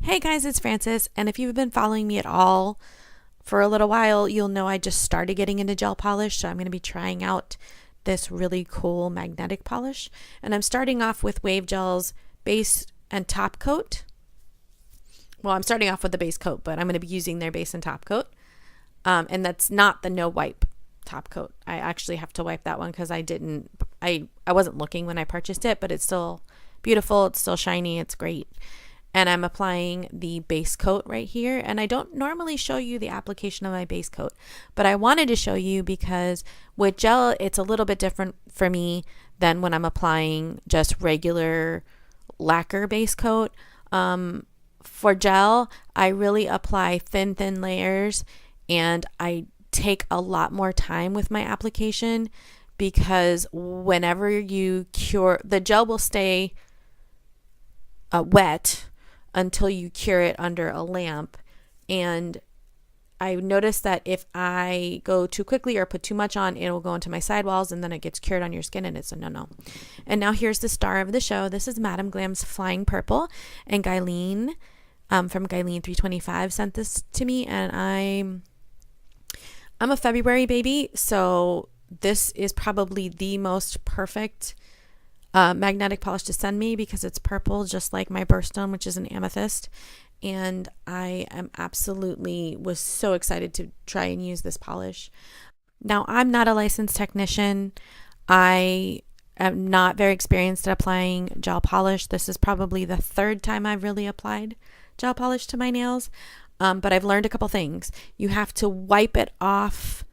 Hey guys, it's Frances, and if you've been following me at all for a little while, you'll know I just started getting into gel polish, so I'm going to be trying out this really cool magnetic polish. And I'm starting off with Wave Gel's base and top coat. Well, I'm starting off with the base coat, but I'm going to be using their base and top coat. And that's not the no wipe top coat. I actually have to wipe that one because I wasn't looking when I purchased it, but it's still beautiful, it's still shiny, it's great. And I'm applying the base coat right here. And I don't normally show you the application of my base coat, but I wanted to show you because with gel, it's a little bit different for me than when I'm applying just regular lacquer base coat. For gel, I really apply thin layers, and I take a lot more time with my application because whenever you cure, the gel will stay wet until you cure it under a lamp. And I noticed that if I go too quickly or put too much on, it will go into my sidewalls and then it gets cured on your skin, and it's a no. And now here's the star of the show. This is Madame Glam's Flying Purple, and Guyleen from Guyleen 325 sent this to me, and I'm a February baby, so this is probably the most perfect magnetic polish to send me because it's purple, just like my birthstone, which is an amethyst. And I am was so excited to try and use this polish. Now, I'm not a licensed technician. I am not very experienced at applying gel polish. This is probably the third time I've really applied gel polish to my nails. But I've learned a couple things. You have to wipe it off.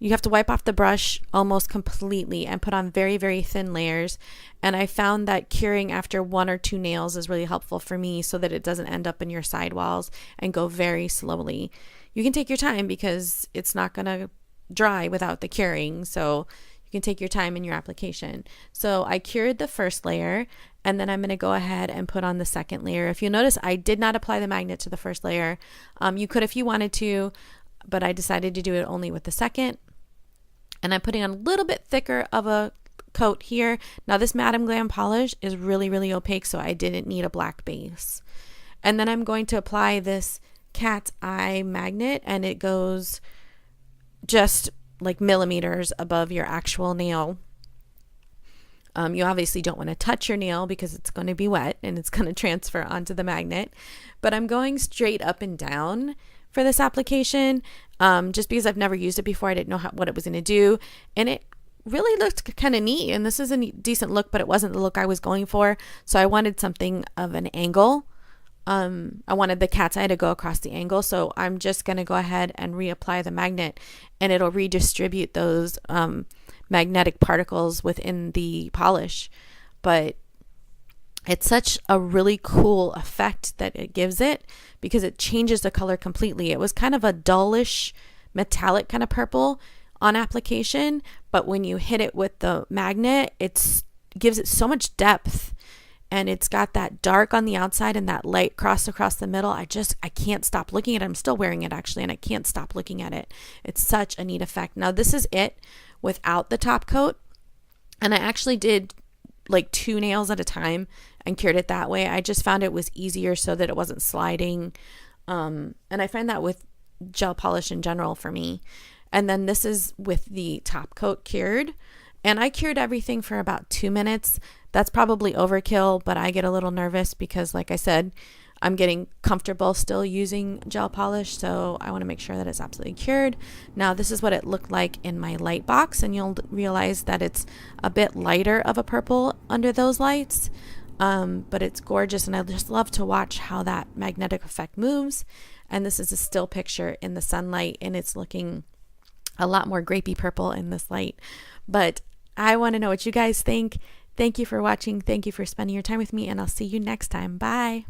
You have to wipe off the brush almost completely and put on very, very thin layers. And I found that curing after 1 or 2 nails is really helpful for me so that it doesn't end up in your sidewalls and go very slowly. You can take your time because it's not going to dry without the curing. So you can take your time in your application. So I cured the first layer, and then I'm going to go ahead and put on the second layer. If you'll notice, I did not apply the magnet to the first layer. You could if you wanted to, but I decided to do it only with the second. And I'm putting on a little bit thicker of a coat here. Now this Madame Glam polish is really, really opaque, so I didn't need a black base. And then I'm going to apply this cat's eye magnet, and it goes just like millimeters above your actual nail. You obviously don't want to touch your nail because it's going to be wet and it's going to transfer onto the magnet. But I'm going straight up and down for this application, just because I've never used it before. I didn't know what it was going to do, and it really looked kind of neat, and this is a decent look, but it wasn't the look I was going for, so I wanted something of an angle. I wanted the cat's eye to go across the angle, so I'm just going to go ahead and reapply the magnet, and it'll redistribute those magnetic particles within the polish. But it's such a really cool effect that it gives it because it changes the color completely. It was kind of a dullish metallic kind of purple on application, but when you hit it with the magnet, it gives it so much depth, and it's got that dark on the outside and that light cross across the middle. I can't stop looking at it. I'm still wearing it actually, and I can't stop looking at it. It's such a neat effect. Now this is it without the top coat, and I actually did like 2 nails at a time and cured it that way. I just found it was easier so that it wasn't sliding. And I find that with gel polish in general for me. And then this is with the top coat cured. And I cured everything for about 2 minutes. That's probably overkill, but I get a little nervous because, like I said, I'm getting comfortable still using gel polish, so I want to make sure that it's absolutely cured. Now this is what it looked like in my light box, and you'll realize that it's a bit lighter of a purple under those lights, but it's gorgeous, and I just love to watch how that magnetic effect moves. And this is a still picture in the sunlight, and it's looking a lot more grapey purple in this light. But I want to know what you guys think. Thank you for watching. Thank you for spending your time with me, and I'll see you next time. Bye.